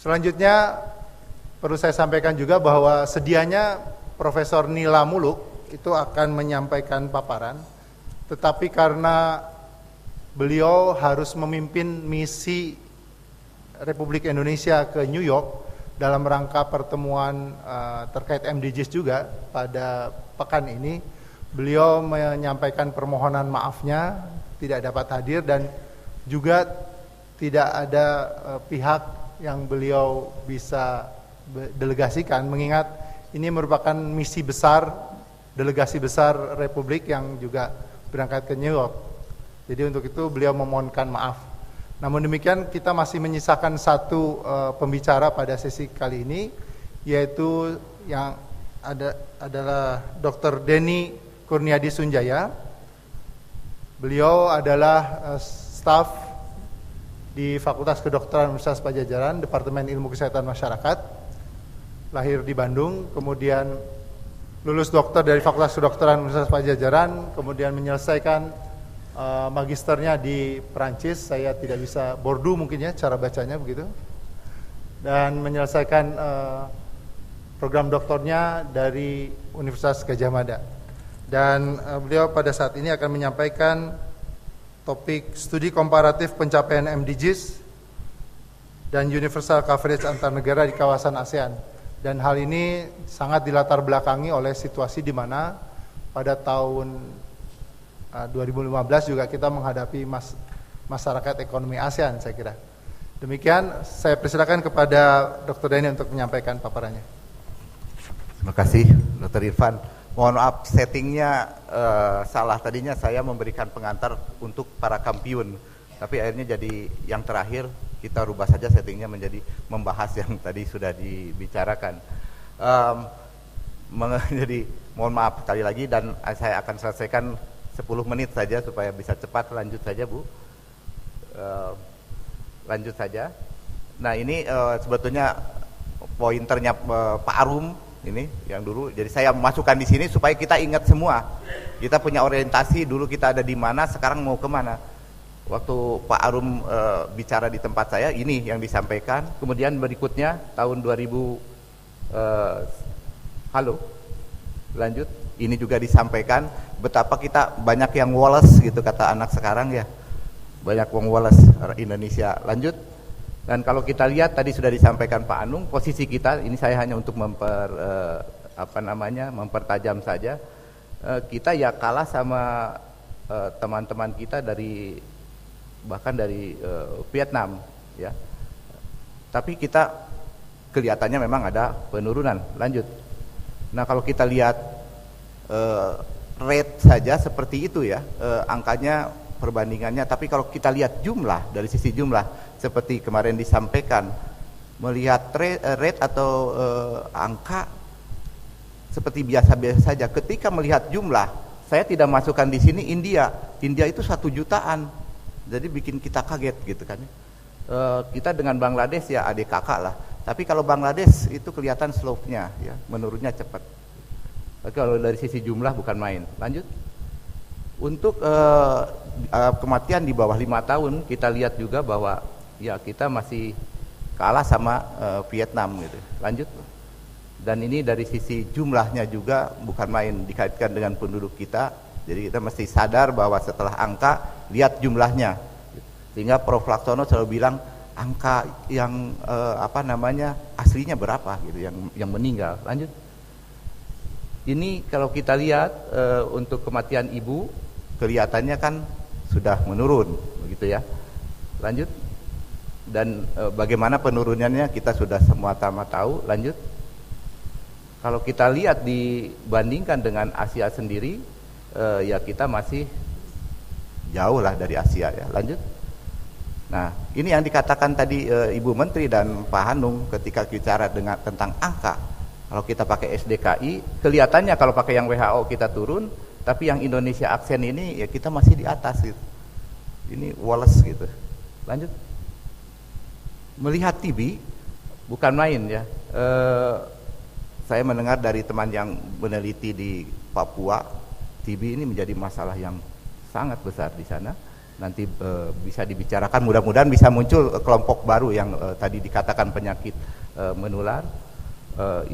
Selanjutnya perlu saya sampaikan juga bahwa sedianya Profesor Nila Muluk itu akan menyampaikan paparan, tetapi karena beliau harus memimpin misi Republik Indonesia ke New York dalam rangka pertemuan terkait MDGs juga pada pekan ini, beliau menyampaikan permohonan maafnya tidak dapat hadir dan juga tidak ada pihak yang beliau bisa delegasikan, mengingat ini merupakan misi besar, delegasi besar Republik yang juga berangkat ke New York. Jadi untuk itu beliau memohonkan maaf. Namun demikian kita masih menyisakan satu pembicara pada sesi kali ini, yaitu yang adalah Dr. Denny Kurniadi Sunjaya. Beliau adalah staf di Fakultas Kedokteran Universitas Padjadjaran, Departemen Ilmu Kesehatan Masyarakat, lahir di Bandung, kemudian lulus dokter dari Fakultas Kedokteran Universitas Padjadjaran, kemudian menyelesaikan magisternya di Perancis, saya tidak bisa Bordeaux mungkin ya cara bacanya begitu, dan menyelesaikan program doktornya dari Universitas Gadjah Mada. Dan beliau pada saat ini akan menyampaikan topik studi komparatif pencapaian MDGs dan universal coverage antar negara di kawasan ASEAN. Dan hal ini sangat dilatar belakangi oleh situasi di mana pada tahun 2015 juga kita menghadapi masyarakat ekonomi ASEAN, saya kira. Demikian, saya persilakan kepada Dr. Denny untuk menyampaikan paparannya. Terima kasih, Dr. Irfan. Mohon maaf, settingnya salah. Tadinya saya memberikan pengantar untuk para kampiun, tapi akhirnya jadi yang terakhir. Kita rubah saja settingnya menjadi membahas yang tadi sudah dibicarakan. Jadi mohon maaf sekali lagi, dan saya akan selesaikan 10 menit saja supaya bisa cepat. Lanjut saja, Bu. Lanjut saja. Nah, ini sebetulnya pointernya Pak Arum ini yang dulu. Jadi saya masukkan di sini supaya kita ingat semua. Kita punya orientasi dulu kita ada di mana, sekarang mau kemana. Waktu Pak Arum bicara di tempat saya, ini yang disampaikan. Kemudian berikutnya tahun 2000 halo. Lanjut. Ini juga disampaikan betapa kita banyak yang woles gitu kata anak sekarang ya. Banyak yang woles Indonesia. Lanjut. Dan kalau kita lihat tadi sudah disampaikan Pak Anung, posisi kita ini saya hanya untuk mempertajam saja. Kita ya kalah sama teman-teman kita bahkan dari Vietnam ya. Tapi kita kelihatannya memang ada penurunan. Lanjut. Nah, kalau kita lihat rate saja seperti itu ya, angkanya perbandingannya, tapi kalau kita lihat jumlah, dari sisi jumlah seperti kemarin disampaikan, melihat rate atau angka seperti biasa-biasa saja. Ketika melihat jumlah, saya tidak masukkan di sini India itu 1 jutaan, jadi bikin kita kaget gitu kan. Kita dengan Bangladesh ya adik kakak lah, tapi kalau Bangladesh itu kelihatan slope-nya ya, menurunnya cepat. Tapi kalau dari sisi jumlah bukan main. Lanjut. Untuk kematian di bawah 5 tahun, kita lihat juga bahwa ya kita masih kalah sama Vietnam gitu. Lanjut. Dan ini dari sisi jumlahnya juga bukan main, dikaitkan dengan penduduk kita. Jadi kita mesti sadar bahwa setelah angka, lihat jumlahnya. Sehingga Prof. Laksono selalu bilang angka yang aslinya berapa gitu, yang meninggal. Lanjut. Ini kalau kita lihat untuk kematian ibu, kelihatannya kan sudah menurun, begitu ya. Lanjut. Dan bagaimana penurunannya kita sudah semua tahu. Lanjut. Kalau kita lihat dibandingkan dengan Asia sendiri, ya kita masih jauh lah dari Asia ya. Lanjut. Nah, ini yang dikatakan tadi Ibu Menteri dan Pak Hanung ketika bicara tentang angka. Kalau kita pakai SDKI, kelihatannya kalau pakai yang WHO kita turun, tapi yang Indonesia aksen ini ya kita masih di atas gitu. Ini woles gitu. Lanjut. Melihat TB bukan main ya. Saya mendengar dari teman yang meneliti di Papua, TB ini menjadi masalah yang sangat besar di sana. nanti bisa dibicarakan, mudah-mudahan bisa muncul kelompok baru yang tadi dikatakan penyakit menular,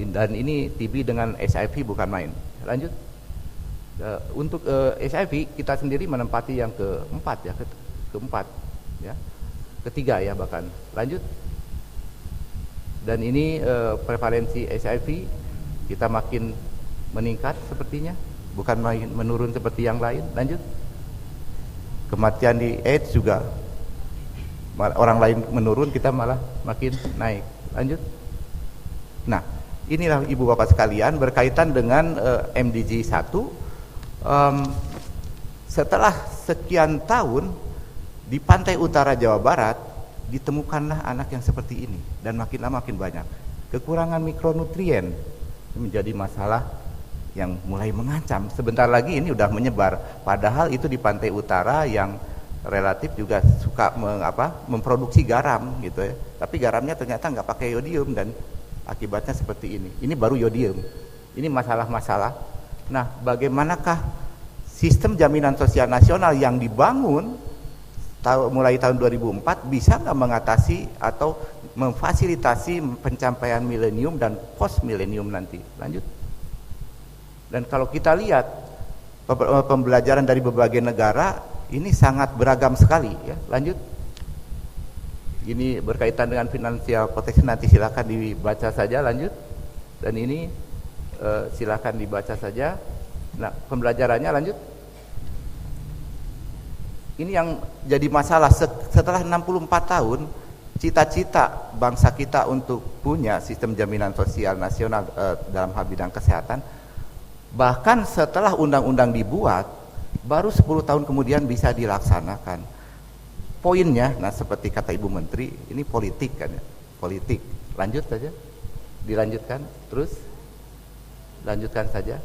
dan ini TB dengan HIV bukan main. Lanjut. Untuk HIV kita sendiri menempati yang keempat ya, ketiga ya bahkan. Lanjut. Dan ini prevalensi HIV kita makin meningkat sepertinya, bukan main menurun seperti yang lain. Lanjut. Kematian di AIDS juga orang lain menurun, kita malah makin naik. Lanjut. Nah, inilah Ibu Bapak sekalian berkaitan dengan MDG 1. Setelah sekian tahun di pantai utara Jawa Barat ditemukanlah anak yang seperti ini, dan makin lama makin banyak. Kekurangan mikronutrien menjadi masalah yang mulai mengancam. Sebentar lagi ini udah menyebar, padahal itu di pantai utara yang relatif juga suka memproduksi garam gitu ya. Tapi garamnya ternyata nggak pakai yodium, dan akibatnya seperti ini. Ini baru yodium. Ini masalah-masalah. Nah, bagaimanakah sistem jaminan sosial nasional yang dibangun mulai tahun 2004 bisa nggak mengatasi atau memfasilitasi pencapaian milenium dan post milenium nanti? Lanjut. Dan kalau kita lihat pembelajaran dari berbagai negara ini sangat beragam sekali ya. Lanjut. Ini berkaitan dengan financial protection, nanti silakan dibaca saja. Lanjut. Dan ini silakan dibaca saja. Nah, pembelajarannya lanjut. Ini yang jadi masalah setelah 64 tahun cita-cita bangsa kita untuk punya sistem jaminan sosial nasional dalam hal bidang kesehatan, bahkan setelah undang-undang dibuat baru 10 tahun kemudian bisa dilaksanakan. Poinnya, nah seperti kata Ibu Menteri, ini politik kan ya, politik. Lanjut saja, dilanjutkan, terus lanjutkan saja.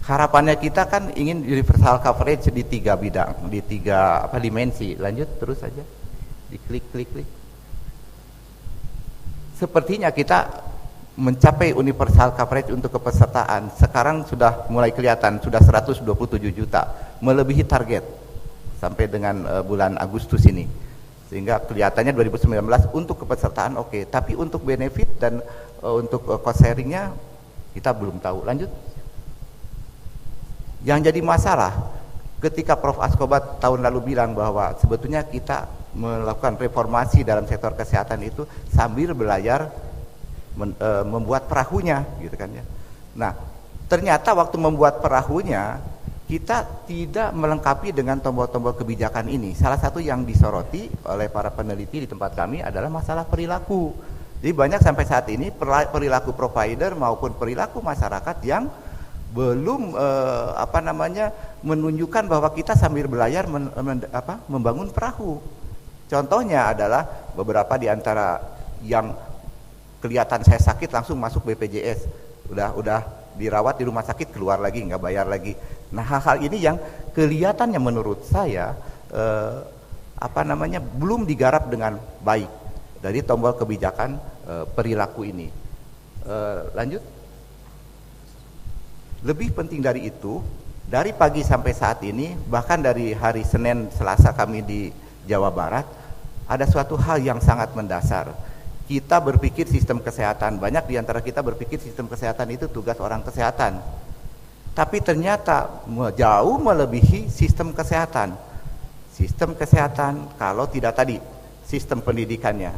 Harapannya kita kan ingin universal coverage di 3 bidang, di 3 dimensi. Lanjut terus saja, diklik. Sepertinya kita mencapai universal coverage untuk kepesertaan sekarang sudah mulai kelihatan, sudah 127 juta, melebihi target sampai dengan bulan Agustus ini, sehingga kelihatannya 2019 untuk kepesertaan oke, tapi untuk benefit dan untuk cost sharingnya kita belum tahu. Lanjut. Yang jadi masalah ketika Prof. Askobat tahun lalu bilang bahwa sebetulnya kita melakukan reformasi dalam sektor kesehatan itu sambil berlayar membuat perahunya gitu kan ya. Nah, ternyata waktu membuat perahunya kita tidak melengkapi dengan tombol-tombol kebijakan ini. Salah satu yang disoroti oleh para peneliti di tempat kami adalah masalah perilaku. Jadi banyak sampai saat ini perilaku provider maupun perilaku masyarakat yang belum menunjukkan bahwa kita sambil berlayar membangun perahu. Contohnya adalah beberapa di antara yang kelihatan saya sakit langsung masuk BPJS, udah dirawat di rumah sakit, keluar lagi nggak bayar lagi. Nah, hal-hal ini yang kelihatannya menurut saya belum digarap dengan baik dari tombol kebijakan perilaku ini. Lanjut. Lebih penting dari itu, dari pagi sampai saat ini, bahkan dari hari Senin Selasa kami di Jawa Barat, ada suatu hal yang sangat mendasar. Kita berpikir sistem kesehatan, banyak di antara kita berpikir sistem kesehatan itu tugas orang kesehatan. Tapi ternyata jauh melebihi sistem kesehatan. Sistem kesehatan kalau tidak tadi sistem pendidikannya.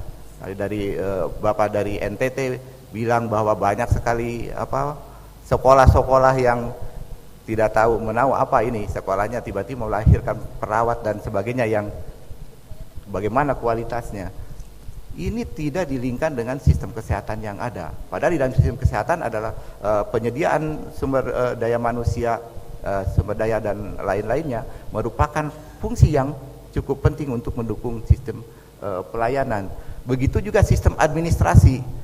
Dari Bapak dari NTT bilang bahwa banyak sekali sekolah-sekolah yang tidak tahu menahu apa ini, sekolahnya tiba-tiba melahirkan perawat dan sebagainya yang bagaimana kualitasnya. Ini tidak dilingkan dengan sistem kesehatan yang ada. Padahal di dalam sistem kesehatan adalah penyediaan sumber daya manusia, sumber daya dan lain-lainnya merupakan fungsi yang cukup penting untuk mendukung sistem pelayanan. Begitu juga sistem administrasi.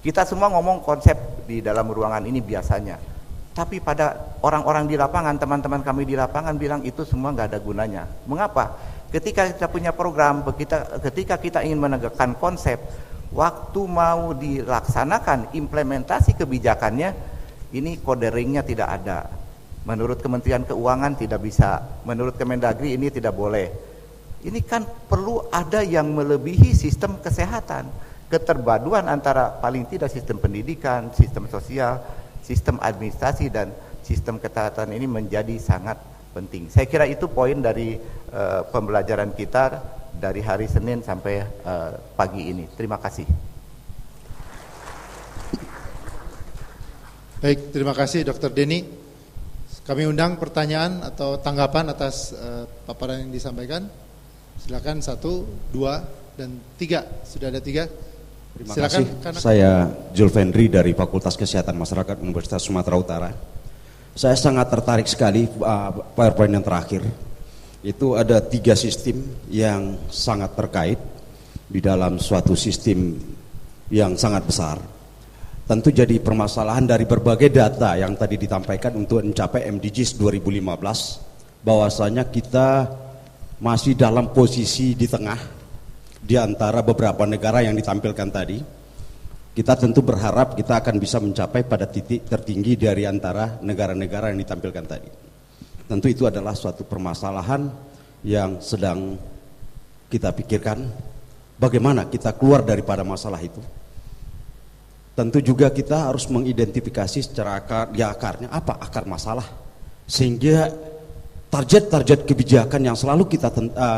Kita semua ngomong konsep di dalam ruangan ini biasanya. Tapi pada orang-orang di lapangan, teman-teman kami di lapangan bilang itu semua nggak ada gunanya. Mengapa? Ketika kita punya program, ketika kita ingin menegakkan konsep, waktu mau dilaksanakan implementasi kebijakannya, ini coderingnya tidak ada. Menurut Kementerian Keuangan tidak bisa, menurut Kemendagri ini tidak boleh. Ini kan perlu ada yang melebihi sistem kesehatan. Keterpaduan antara paling tidak sistem pendidikan, sistem sosial, sistem administrasi, dan sistem kesehatan ini menjadi sangat penting. Saya kira itu poin dari pembelajaran kita dari hari Senin sampai pagi ini. Terima kasih. Baik, terima kasih Dr. Denny. Kami undang pertanyaan atau tanggapan atas paparan yang disampaikan. Silakan 1, 2, dan 3. Sudah ada 3. Terima Silakan, kasih. Saya Julfendri dari Fakultas Kesehatan Masyarakat Universitas Sumatera Utara. Saya sangat tertarik sekali PowerPoint yang terakhir. Itu ada 3 sistem yang sangat terkait di dalam suatu sistem yang sangat besar. Tentu jadi permasalahan dari berbagai data yang tadi ditampaikan untuk mencapai MDGs 2015, bahwasanya kita masih dalam posisi di tengah di antara beberapa negara yang ditampilkan tadi. Kita tentu berharap kita akan bisa mencapai pada titik tertinggi dari antara negara-negara yang ditampilkan tadi. Tentu itu adalah suatu permasalahan yang sedang kita pikirkan, bagaimana kita keluar daripada masalah itu. Tentu juga kita harus mengidentifikasi secara akarnya apa akar masalah, sehingga target-target kebijakan yang selalu kita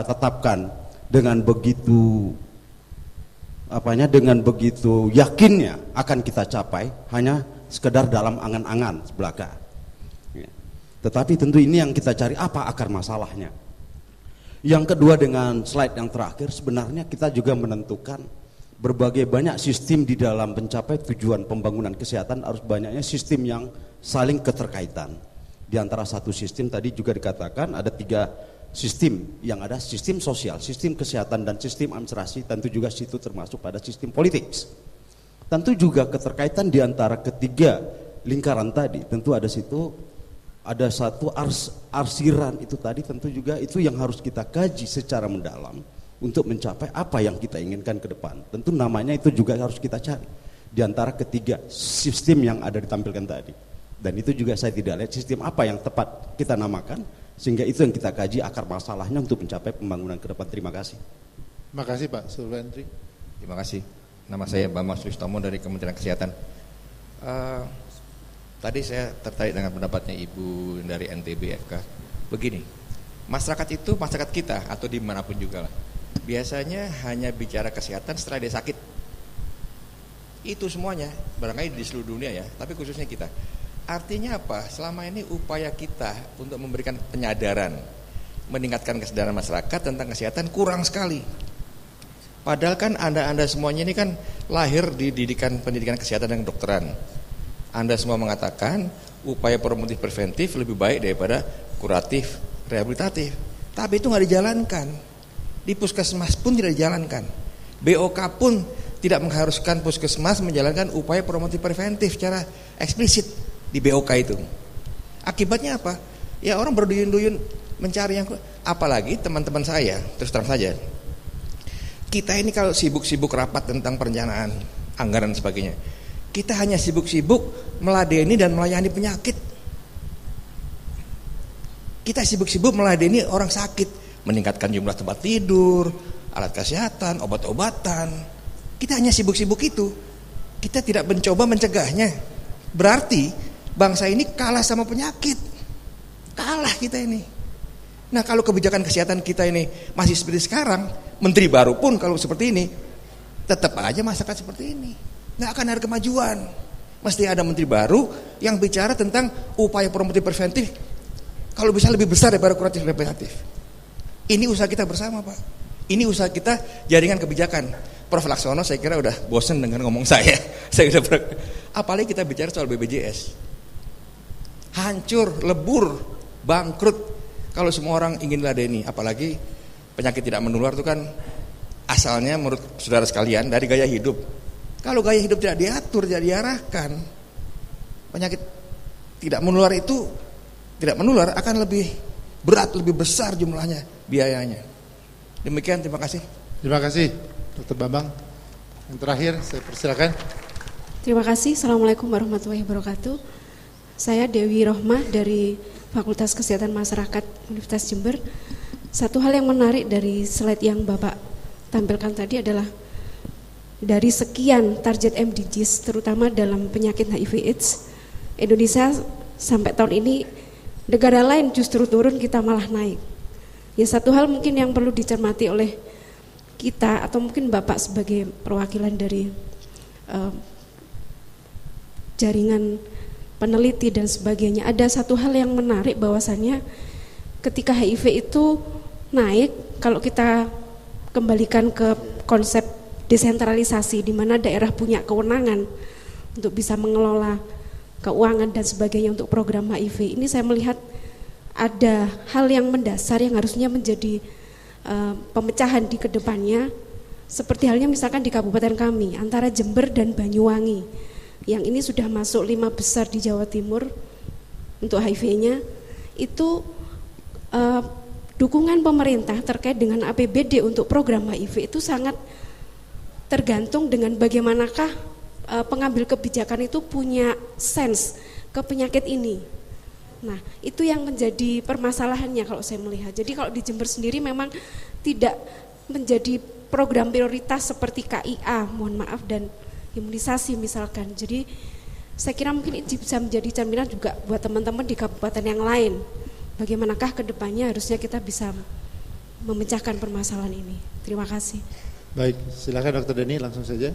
tetapkan dengan begitu yakinnya akan kita capai hanya sekedar dalam angan-angan belaka. Tetapi tentu ini yang kita cari, apa akar masalahnya. Yang kedua, dengan slide yang terakhir, sebenarnya kita juga menentukan berbagai banyak sistem di dalam mencapai tujuan pembangunan kesehatan, harus banyaknya sistem yang saling keterkaitan. Di antara satu sistem tadi juga dikatakan ada 3 sistem yang ada: sistem sosial, sistem kesehatan, dan sistem administrasi. Tentu juga situ termasuk pada sistem politik. Tentu juga keterkaitan di antara ketiga lingkaran tadi. Tentu ada situ ada satu arsiran itu tadi. Tentu juga itu yang harus kita kaji secara mendalam untuk mencapai apa yang kita inginkan ke depan. Tentu namanya itu juga harus kita cari di antara ketiga sistem yang ada ditampilkan tadi. Dan itu juga saya tidak lihat sistem apa yang tepat kita namakan, sehingga itu yang kita kaji akar masalahnya untuk mencapai pembangunan ke depan. Terima kasih. Terima kasih Pak Sulwendri. Terima kasih. Nama saya Bambang Sulistomo dari Kementerian Kesehatan. Tadi saya tertarik dengan pendapatnya Ibu dari NTB FK. Begini, masyarakat itu masyarakat kita atau dimanapun juga lah, biasanya hanya bicara kesehatan setelah dia sakit. Itu semuanya, barangkali di seluruh dunia ya, tapi khususnya kita. Artinya apa? Selama ini upaya kita untuk memberikan penyadaran, meningkatkan kesadaran masyarakat tentang kesehatan kurang sekali. Padahal kan Anda semuanya ini kan lahir di pendidikan kesehatan dan kedokteran. Anda semua mengatakan upaya promotif preventif lebih baik daripada kuratif rehabilitatif. Tapi itu nggak dijalankan. Di puskesmas pun tidak dijalankan. BOK pun tidak mengharuskan puskesmas menjalankan upaya promotif preventif secara eksplisit di BOK itu. Akibatnya apa? Ya orang berduyun-duyun mencari yang, apalagi teman-teman saya, terus terang saja, kita ini kalau sibuk-sibuk rapat tentang perencanaan anggaran dan sebagainya, kita hanya sibuk-sibuk meladeni dan melayani penyakit. Kita sibuk-sibuk meladeni orang sakit, meningkatkan jumlah tempat tidur, alat kesehatan, obat-obatan. Kita hanya sibuk-sibuk itu. Kita tidak mencoba mencegahnya. Berarti bangsa ini kalah sama penyakit. Kalah kita ini. Nah, kalau kebijakan kesehatan kita ini masih seperti sekarang, menteri baru pun kalau seperti ini, tetap aja masyarakat seperti ini. Nggak akan ada kemajuan. Mesti ada menteri baru yang bicara tentang upaya promotif preventif, kalau bisa lebih besar daripada kuratif rehabilitatif. Ini usaha kita bersama, Pak. Ini usaha kita jaringan kebijakan. Prof. Laksono saya kira udah bosen dengan ngomong saya. Apalagi kita bicara soal BPJS. Hancur, lebur, bangkrut kalau semua orang ingin ladeni. Apalagi penyakit tidak menular itu kan asalnya menurut saudara sekalian dari gaya hidup. Kalau gaya hidup tidak diatur, tidak diarahkan, penyakit tidak menular itu tidak menular akan lebih berat, lebih besar jumlahnya, biayanya. Demikian, terima kasih. Terima kasih Dr. Bambang. Yang terakhir saya persilakan. Terima kasih. Assalamualaikum warahmatullahi wabarakatuh. Saya Dewi Rohmah dari Fakultas Kesehatan Masyarakat Universitas Jember. Satu hal yang menarik dari slide yang Bapak tampilkan tadi adalah dari sekian target MDGs terutama dalam penyakit HIV/AIDS, Indonesia sampai tahun ini negara lain justru turun, kita malah naik. Ya, satu hal mungkin yang perlu dicermati oleh kita atau mungkin Bapak sebagai perwakilan dari jaringan peneliti dan sebagainya, ada satu hal yang menarik bahwasannya ketika HIV itu naik, kalau kita kembalikan ke konsep desentralisasi di mana daerah punya kewenangan untuk bisa mengelola keuangan dan sebagainya untuk program HIV, ini saya melihat ada hal yang mendasar yang harusnya menjadi pemecahan di kedepannya, seperti halnya misalkan di kabupaten kami antara Jember dan Banyuwangi yang ini sudah masuk 5 besar di Jawa Timur untuk HIV-nya, itu dukungan pemerintah terkait dengan APBD untuk program HIV itu sangat tergantung dengan bagaimanakah pengambil kebijakan itu punya sense ke penyakit ini. Nah, itu yang menjadi permasalahannya kalau saya melihat. Jadi kalau di Jember sendiri memang tidak menjadi program prioritas seperti KIA, mohon maaf, dan imunisasi misalkan. Jadi saya kira mungkin ini bisa menjadi cerminan juga buat teman-teman di kabupaten yang lain. Bagaimanakah ke depannya harusnya kita bisa memecahkan permasalahan ini. Terima kasih. Baik, silakan Dr. Denny langsung saja.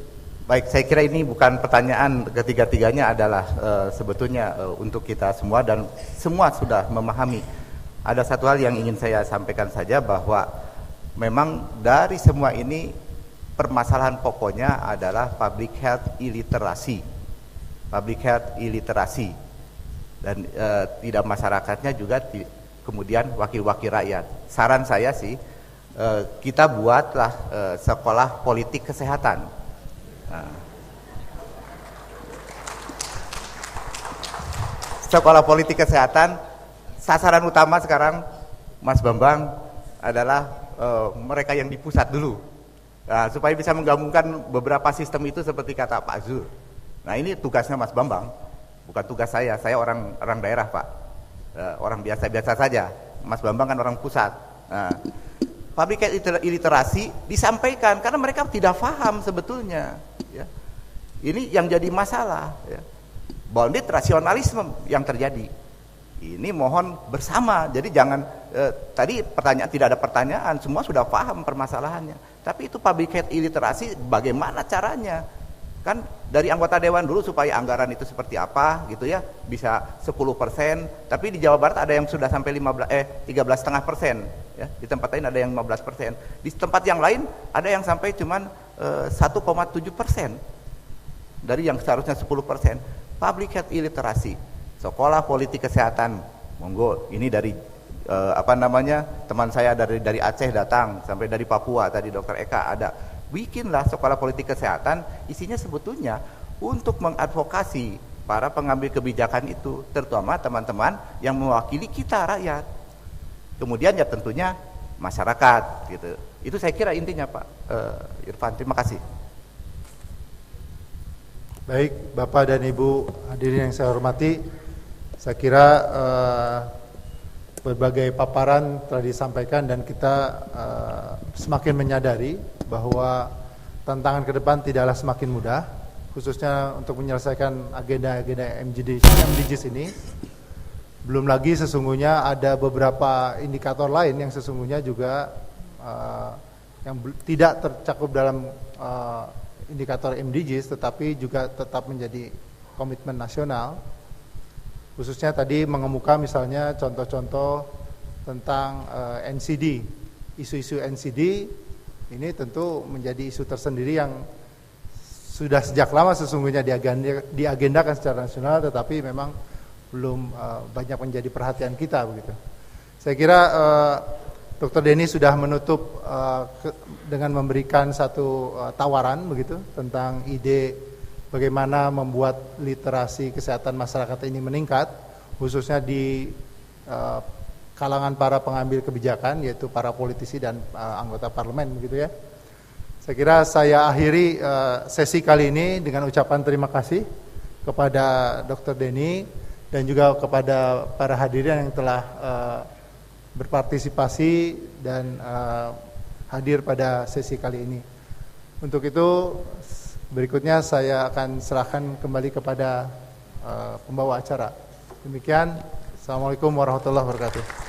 Baik, saya kira ini bukan pertanyaan, ketiga-tiganya adalah sebetulnya untuk kita semua dan semua sudah memahami. Ada satu hal yang ingin saya sampaikan saja, bahwa memang dari semua ini permasalahan pokoknya adalah public health illiterasi. Public health illiterasi. Dan tidak masyarakatnya juga kemudian wakil-wakil rakyat. Saran saya sih, kita buatlah sekolah politik kesehatan. Sekolah politik kesehatan, sasaran utama sekarang Mas Bambang adalah mereka yang di pusat dulu, supaya bisa menggabungkan beberapa sistem itu seperti kata Pak Zul. Nah, ini tugasnya Mas Bambang, bukan tugas saya orang daerah Pak, orang biasa-biasa saja. Mas Bambang kan orang pusat. Public health illiterasi disampaikan karena mereka tidak paham sebetulnya. Ya. Ini yang jadi masalah. Ya. Bounded rasionalisme yang terjadi. Ini mohon bersama. Jadi jangan tadi pertanyaan, tidak ada pertanyaan, semua sudah paham permasalahannya. Tapi itu public health illiterasi bagaimana caranya? Kan dari anggota dewan dulu supaya anggaran itu seperti apa gitu ya, bisa 10%, tapi di Jawa Barat ada yang sudah sampai 13,5%, ya. Di tempat lain ada yang 15%, di tempat yang lain ada yang sampai cuman 1,7% dari yang seharusnya 10%. Public health illiterasi, sekolah politik kesehatan, monggo. Ini dari teman saya dari Aceh datang, sampai dari Papua tadi Dr. Eka ada. Bikinlah sekolah politik kesehatan, isinya sebetulnya untuk mengadvokasi para pengambil kebijakan itu, terutama teman-teman yang mewakili kita rakyat. Kemudian ya tentunya masyarakat gitu. Itu saya kira intinya Pak Irfan. Terima kasih. Baik, Bapak dan Ibu hadirin yang saya hormati, saya kira berbagai paparan telah disampaikan dan kita semakin menyadari bahwa tantangan ke depan tidaklah semakin mudah, khususnya untuk menyelesaikan agenda-agenda MDGs ini. Belum lagi sesungguhnya ada beberapa indikator lain yang sesungguhnya juga yang tidak tercakup dalam indikator MDGs, tetapi juga tetap menjadi komitmen nasional. Khususnya tadi mengemuka misalnya contoh-contoh tentang NCD, isu-isu NCD ini tentu menjadi isu tersendiri yang sudah sejak lama sesungguhnya diagendakan secara nasional, tetapi memang belum banyak menjadi perhatian kita begitu. Saya kira Dr. Denny sudah menutup dengan memberikan satu tawaran begitu tentang ide bagaimana membuat literasi kesehatan masyarakat ini meningkat, khususnya di kalangan para pengambil kebijakan, yaitu para politisi dan anggota parlemen begitu ya. Saya kira saya akhiri sesi kali ini dengan ucapan terima kasih kepada Dr. Denny dan juga kepada para hadirin yang telah berpartisipasi dan hadir pada sesi kali ini. Untuk itu berikutnya saya akan serahkan kembali kepada pembawa acara. Demikian, Assalamualaikum warahmatullahi wabarakatuh.